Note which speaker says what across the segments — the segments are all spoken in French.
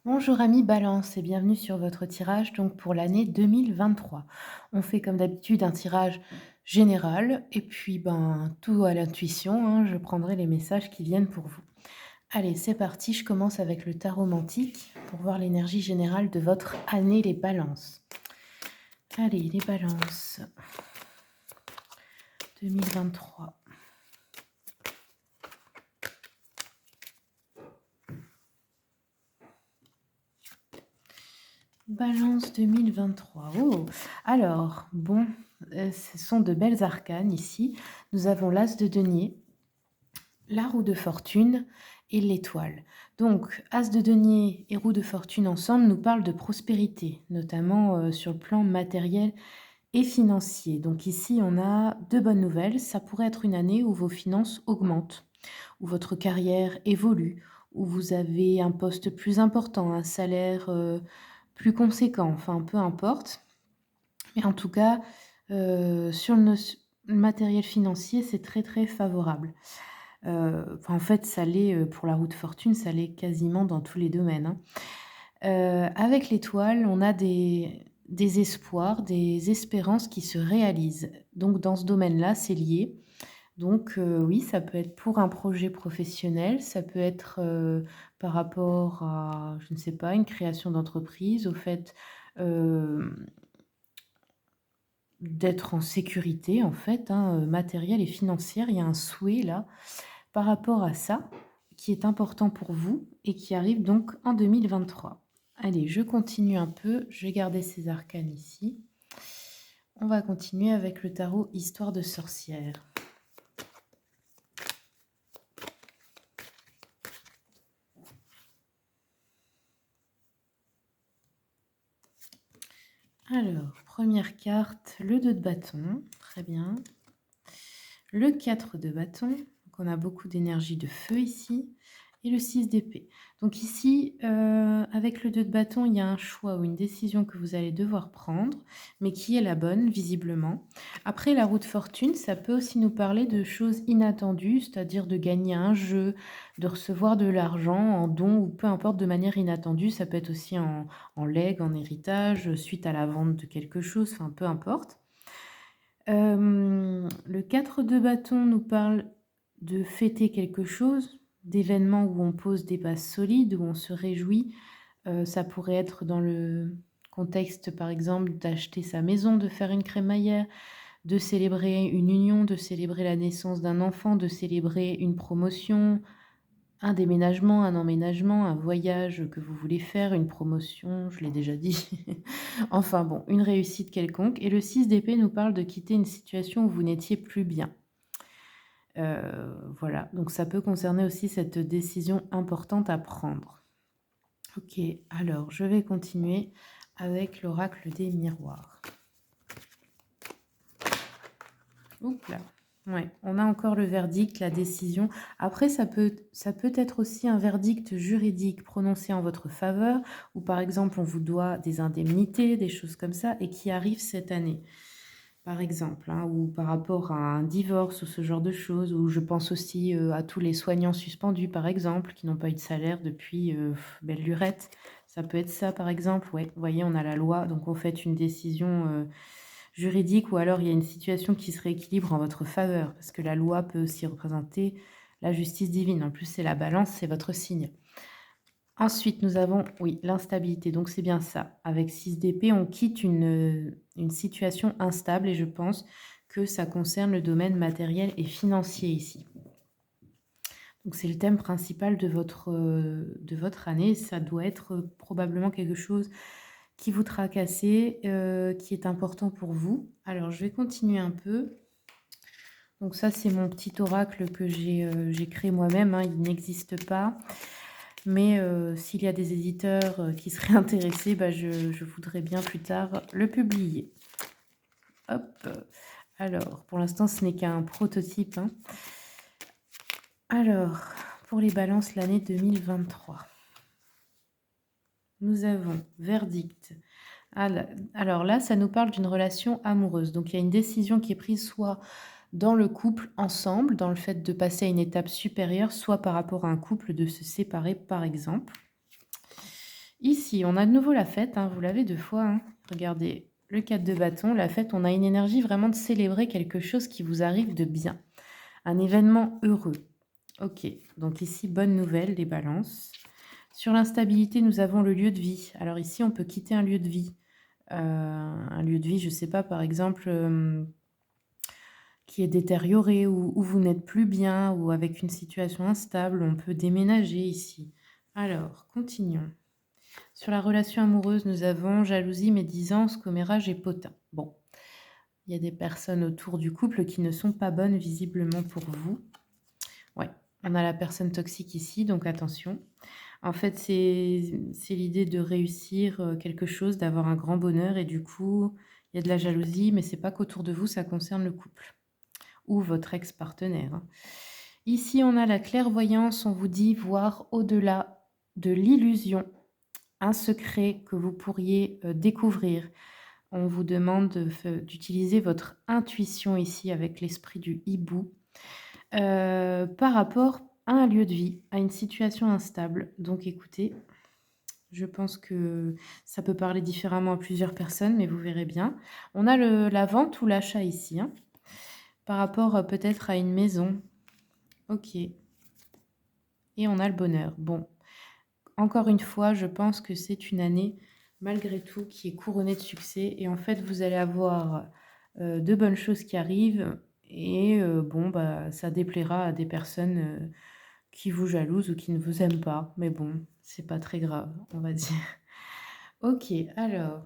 Speaker 1: Bonjour amis Balance et bienvenue sur votre tirage donc pour l'année 2023. On fait comme d'habitude un tirage général et puis tout à l'intuition, hein, je prendrai les messages qui viennent pour vous. Allez, c'est parti, je commence avec le tarot mantique pour voir l'énergie générale de votre année les balances. Allez, les balances 2023. Balance 2023. Oh, alors, bon, ce sont de belles arcanes ici. Nous avons l'As de denier, la roue de fortune et l'étoile. Donc, As de denier et roue de fortune ensemble nous parlent de prospérité, notamment sur le plan matériel et financier. Donc ici, on a deux bonnes nouvelles. Ça pourrait être une année où vos finances augmentent, où votre carrière évolue, où vous avez un poste plus important, un salaire plus conséquent, enfin peu importe. Mais en tout cas, sur le matériel financier, c'est très, très favorable. En fait, ça l'est, pour la roue de fortune, ça l'est quasiment dans tous les domaines, hein. Avec l'étoile, on a des espoirs, des espérances qui se réalisent. Donc dans ce domaine-là, c'est lié. Donc oui, ça peut être pour un projet professionnel, ça peut être, par rapport à, je ne sais pas, une création d'entreprise, au fait, hem, d'être en sécurité en fait, hein, matérielle et financière. Il y a un souhait là, par rapport à ça, qui est important pour vous et qui arrive donc en 2023. Allez, je continue un peu, je vais garder ces arcanes ici. On va continuer avec le tarot Histoire de sorcière. Alors, première carte, le 2 de bâton, très bien. Le 4 de bâton, donc on a beaucoup d'énergie de feu ici, et le 6 d'épée. Donc ici, avec le 2 de bâton, il y a un choix ou une décision que vous allez devoir prendre, mais qui est la bonne visiblement. Après la roue de fortune, ça peut aussi nous parler de choses inattendues, c'est-à-dire de gagner à un jeu, de recevoir de l'argent en don ou peu importe de manière inattendue. Ça peut être aussi en legs, en héritage, suite à la vente de quelque chose, enfin peu importe. Le 4 de bâton nous parle de fêter quelque chose, d'événements où on pose des bases solides, où on se réjouit. Ça pourrait être dans le contexte, par exemple, d'acheter sa maison, de faire une crémaillère, de célébrer une union, de célébrer la naissance d'un enfant, de célébrer une promotion, un déménagement, un emménagement, un voyage que vous voulez faire, une promotion, je l'ai déjà dit. Enfin bon, une réussite quelconque. Et le 6 d'épée nous parle de quitter une situation où vous n'étiez plus bien. Voilà, donc ça peut concerner aussi cette décision importante à prendre. Ok, alors je vais continuer avec l'oracle des miroirs. Oups là. Ouais, on a encore le verdict, la décision. Après, ça peut être aussi un verdict juridique prononcé en votre faveur, ou par exemple, on vous doit des indemnités, des choses comme ça, et qui arrivent cette année, par exemple, hein, ou par rapport à un divorce ou ce genre de choses, ou je pense aussi à tous les soignants suspendus, par exemple, qui n'ont pas eu de salaire depuis belle lurette. Ça peut être ça, par exemple. Ouais, vous voyez, on a la loi, donc on fait une décision juridique, ou alors il y a une situation qui se rééquilibre en votre faveur, parce que la loi peut aussi représenter la justice divine. En plus, c'est la balance, c'est votre signe. Ensuite, nous avons, oui, l'instabilité, donc c'est bien ça. Avec 6 d'épée, on quitte une situation instable et je pense que ça concerne le domaine matériel et financier ici. Donc c'est le thème principal de votre année. Ça doit être probablement quelque chose qui vous tracassez, qui est important pour vous. Alors, je vais continuer un peu. Donc ça, c'est mon petit oracle que j'ai créé moi-même, hein, il n'existe pas. Mais s'il y a des éditeurs qui seraient intéressés, je voudrais bien plus tard le publier. Hop. Alors, pour l'instant, ce n'est qu'un prototype, hein. Alors, pour les balances, l'année 2023. Nous avons verdict. Alors là, ça nous parle d'une relation amoureuse. Donc, il y a une décision qui est prise soit dans le couple ensemble, dans le fait de passer à une étape supérieure, soit par rapport à un couple de se séparer, par exemple. Ici, on a de nouveau la fête, hein, vous l'avez 2 fois, hein. Regardez, le 4 de bâton, la fête, on a une énergie vraiment de célébrer quelque chose qui vous arrive de bien, un événement heureux. OK, donc ici, bonne nouvelle, les balances. Sur l'instabilité, nous avons le lieu de vie. Alors ici, on peut quitter un lieu de vie. Un lieu de vie, je ne sais pas, par exemple, qui est détérioré ou où vous n'êtes plus bien ou avec une situation instable, on peut déménager ici. Alors, continuons. Sur la relation amoureuse, nous avons jalousie, médisance, commérage et potin. Bon, il y a des personnes autour du couple qui ne sont pas bonnes visiblement pour vous. Ouais, on a la personne toxique ici, donc attention. En fait, c'est l'idée de réussir, quelque chose, d'avoir un grand bonheur et du coup, il y a de la jalousie, mais c'est pas qu'autour de vous, ça concerne le couple ou votre ex-partenaire, hein. Ici, on a la clairvoyance, on vous dit voir au-delà de l'illusion, un secret que vous pourriez, découvrir. On vous demande d'utiliser votre intuition ici avec l'esprit du hibou, par rapport à un lieu de vie, à une situation instable. Donc écoutez, je pense que ça peut parler différemment à plusieurs personnes, mais vous verrez bien. On a la vente ou l'achat ici, hein, par rapport, peut-être à une maison. OK, et on a le bonheur. Bon, encore une fois, je pense que c'est une année, malgré tout, qui est couronnée de succès et en fait, vous allez avoir, de bonnes choses qui arrivent et bon, bah, ça déplaira à des personnes, qui vous jalousent ou qui ne vous aiment pas. Mais bon, c'est pas très grave, on va dire. OK, alors,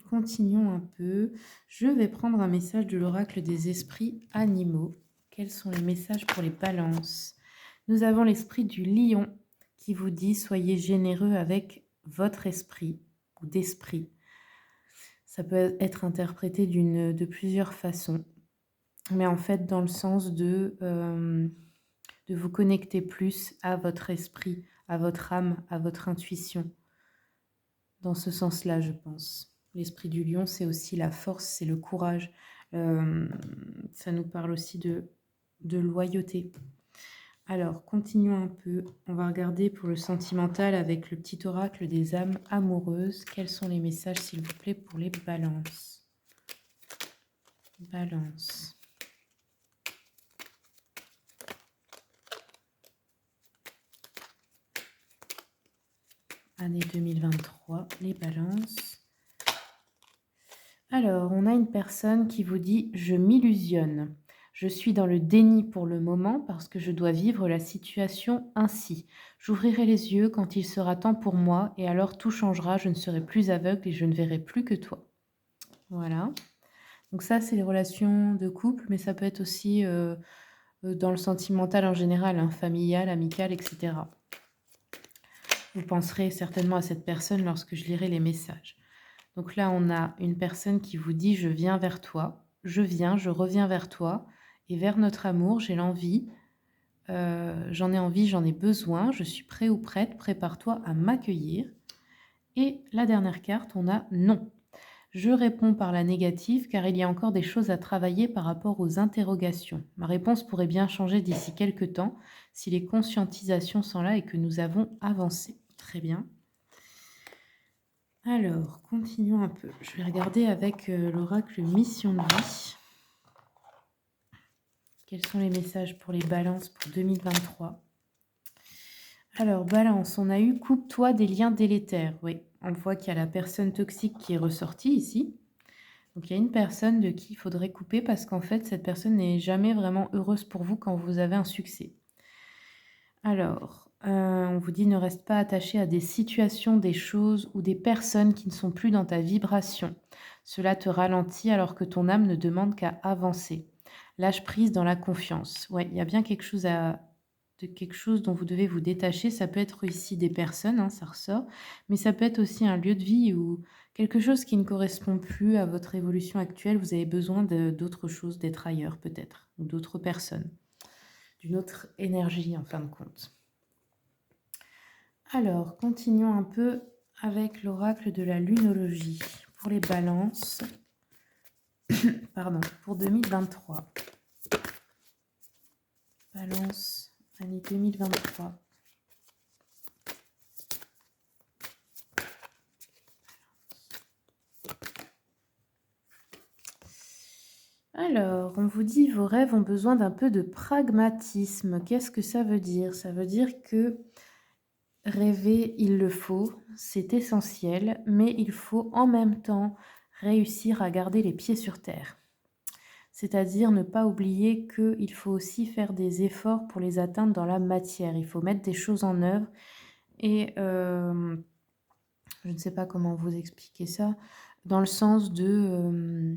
Speaker 1: continuons un peu. Je vais prendre un message de l'oracle des esprits animaux. Quels sont les messages pour les balances? Nous avons l'esprit du lion qui vous dit: «Soyez généreux avec votre esprit» ou d'esprit. Ça peut être interprété de plusieurs façons, mais en fait dans le sens de vous connecter plus à votre esprit, à votre âme, à votre intuition. Dans ce sens-là, je pense. L'esprit du lion, c'est aussi la force, c'est le courage. Ça nous parle aussi de loyauté. Alors, continuons un peu. On va regarder pour le sentimental avec le petit oracle des âmes amoureuses. Quels sont les messages, s'il vous plaît, pour les balances? Balance. Année 2023, les balances. Alors, on a une personne qui vous dit: «Je m'illusionne. Je suis dans le déni pour le moment parce que je dois vivre la situation ainsi. J'ouvrirai les yeux quand il sera temps pour moi et alors tout changera, je ne serai plus aveugle et je ne verrai plus que toi». Voilà. Donc ça, c'est les relations de couple, mais ça peut être aussi, dans le sentimental en général, hein, familial, amical, et cetera. Vous penserez certainement à cette personne lorsque je lirai les messages. Donc là, on a une personne qui vous dit: «Je viens vers toi, je reviens vers toi et vers notre amour, j'ai l'envie, j'en ai envie, j'en ai besoin, je suis prêt ou prête, prépare-toi à m'accueillir» et la dernière carte, on a: «Non. Je réponds par la négative car il y a encore des choses à travailler par rapport aux interrogations. Ma réponse pourrait bien changer d'ici quelque temps si les conscientisations sont là et que nous avons avancé». Très bien. Alors, continuons un peu. Je vais regarder avec l'oracle Mission de vie. Quels sont les messages pour les balances pour 2023? Alors, balance, on a eu coupe-toi des liens délétères. Oui, on voit qu'il y a la personne toxique qui est ressortie ici. Donc, il y a une personne de qui il faudrait couper parce qu'en fait, cette personne n'est jamais vraiment heureuse pour vous quand vous avez un succès. Alors, on vous dit: «Ne reste pas attaché à des situations, des choses ou des personnes qui ne sont plus dans ta vibration. Cela te ralentit alors que ton âme ne demande qu'à avancer. Lâche prise dans la confiance». Ouais, il y a bien quelque chose dont vous devez vous détacher. Ça peut être ici des personnes, hein, ça ressort, mais ça peut être aussi un lieu de vie ou quelque chose qui ne correspond plus à votre évolution actuelle. Vous avez besoin d'autre chose, d'être ailleurs peut-être, ou d'autres personnes, d'une autre énergie en fin de compte. Alors, continuons un peu avec l'oracle de la lunologie pour les balances. Pardon, pour 2023. Balance, année 2023. Alors, on vous dit: «Vos rêves ont besoin d'un peu de pragmatisme». Qu'est-ce que ça veut dire? Ça veut dire que rêver, il le faut, c'est essentiel, mais il faut en même temps réussir à garder les pieds sur terre. C'est-à-dire ne pas oublier qu'il faut aussi faire des efforts pour les atteindre dans la matière. Il faut mettre des choses en œuvre et je ne sais pas comment vous expliquer ça, dans le sens de,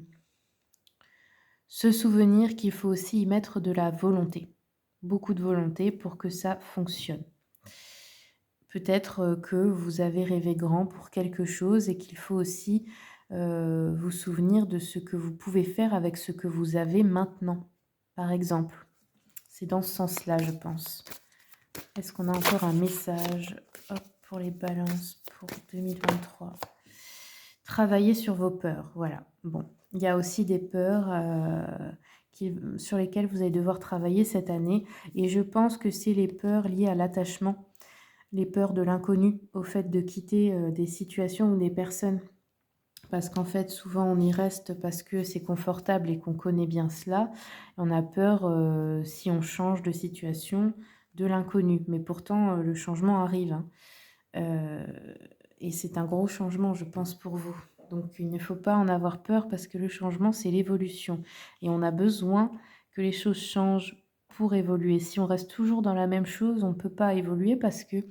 Speaker 1: se souvenir qu'il faut aussi y mettre de la volonté. Beaucoup de volonté pour que ça fonctionne. Peut-être, que vous avez rêvé grand pour quelque chose et qu'il faut aussi, vous souvenir de ce que vous pouvez faire avec ce que vous avez maintenant, par exemple. C'est dans ce sens-là, je pense. Est-ce qu'on a encore un message, hop, pour les balances pour 2023? Travailler sur vos peurs, voilà. Bon, il y a aussi des peurs, sur lesquelles vous allez devoir travailler cette année et je pense que c'est les peurs liées à l'attachement, les peurs de l'inconnu, au fait de quitter, des situations ou des personnes. Parce qu'en fait, souvent, on y reste parce que c'est confortable et qu'on connaît bien cela. On a peur, si on change de situation, de l'inconnu. Mais pourtant, le changement arrive, hein. Heu et c'est un gros changement, je pense, pour vous. Donc il ne faut pas en avoir peur parce que le changement, c'est l'évolution et on a besoin que les choses changent pour évoluer. Si on reste toujours dans la même chose, on ne peut pas évoluer parce que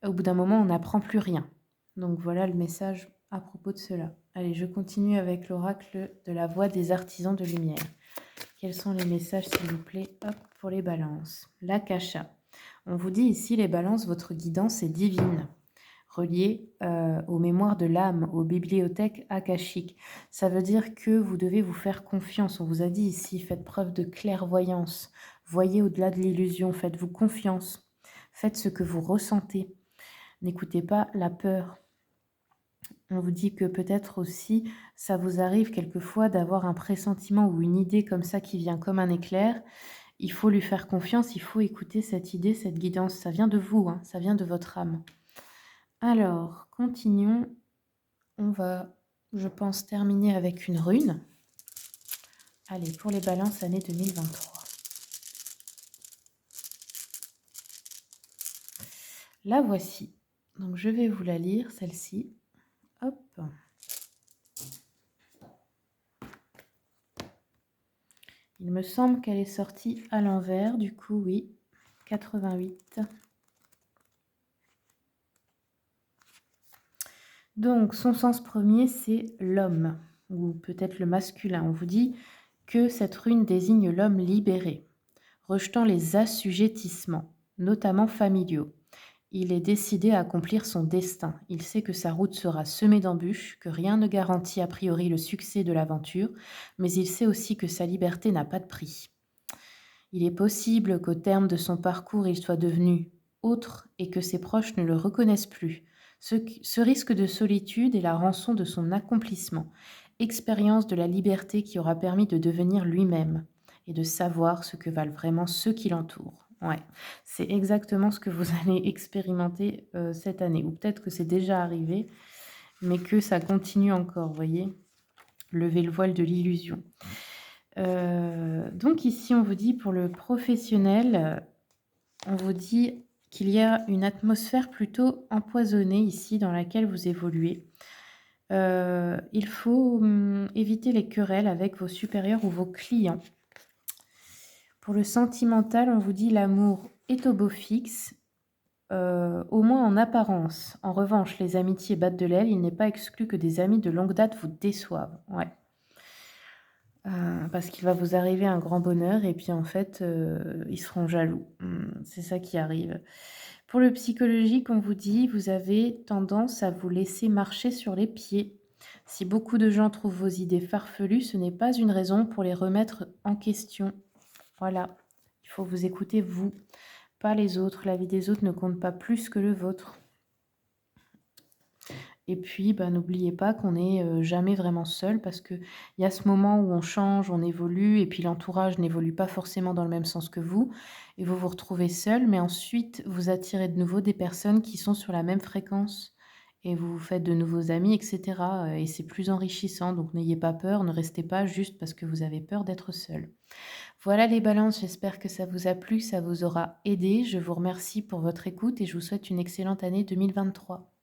Speaker 1: au bout d'un moment, on n'apprend plus rien. Donc voilà le message à propos de cela. Allez, je continue avec l'oracle de la voix des artisans de lumière. Quels sont les messages, s'il vous plaît? Hop, pour les balances. L'akasha. On vous dit ici, les balances, votre guidance est divine, reliée aux mémoires de l'âme, aux bibliothèques akashiques. Ça veut dire que vous devez vous faire confiance. On vous a dit ici, faites preuve de clairvoyance. Voyez au-delà de l'illusion, faites-vous confiance. Faites ce que vous ressentez. N'écoutez pas la peur. On vous dit que peut-être aussi, ça vous arrive quelquefois d'avoir un pressentiment ou une idée comme ça qui vient comme un éclair. Il faut lui faire confiance, il faut écouter cette idée, cette guidance. Ça vient de vous, hein, ça vient de votre âme. Alors, continuons. On va, je pense, terminer avec une rune. Allez, pour les balances, année 2023. La voici. Donc, je vais vous la lire, celle-ci. Hop. Il me semble qu'elle est sortie à l'envers, du coup, oui. 88. Donc, son sens premier, c'est l'homme, ou peut-être le masculin. On vous dit que cette rune désigne l'homme libéré, rejetant les assujettissements, notamment familiaux. Il est décidé à accomplir son destin. Il sait que sa route sera semée d'embûches, que rien ne garantit a priori le succès de l'aventure, mais il sait aussi que sa liberté n'a pas de prix. Il est possible qu'au terme de son parcours, il soit devenu autre et que ses proches ne le reconnaissent plus. Ce risque de solitude est la rançon de son accomplissement, expérience de la liberté qui aura permis de devenir lui-même et de savoir ce que valent vraiment ceux qui l'entourent. Ouais, c'est exactement ce que vous allez expérimenter cette année, ou peut-être que c'est déjà arrivé, mais que ça continue encore, vous voyez, lever le voile de l'illusion. Donc ici, on vous dit pour le professionnel, on vous dit qu'il y a une atmosphère plutôt empoisonnée ici dans laquelle vous évoluez. Il faut, éviter les querelles avec vos supérieurs ou vos clients. Pour le sentimental, on vous dit l'amour est au beau fixe, au moins en apparence. En revanche, les amitiés battent de l'aile, il n'est pas exclu que des amis de longue date vous déçoivent. Ouais. Parce qu'il va vous arriver un grand bonheur et puis en fait, ils seront jaloux. C'est ça qui arrive. Pour le psychologique, on vous dit: vous avez tendance à vous laisser marcher sur les pieds. Si beaucoup de gens trouvent vos idées farfelues, ce n'est pas une raison pour les remettre en question. Voilà, il faut vous écouter vous, pas les autres. La vie des autres ne compte pas plus que le vôtre. Et puis, n'oubliez pas qu'on n'est jamais vraiment seul parce qu'il y a ce moment où on change, on évolue et puis l'entourage n'évolue pas forcément dans le même sens que vous et vous vous retrouvez seul, mais ensuite vous attirez de nouveau des personnes qui sont sur la même fréquence et vous vous faites de nouveaux amis et cetera, et c'est plus enrichissant donc n'ayez pas peur, ne restez pas juste parce que vous avez peur d'être seul. Voilà les balances, j'espère que ça vous a plu, ça vous aura aidé. Je vous remercie pour votre écoute et je vous souhaite une excellente année 2023.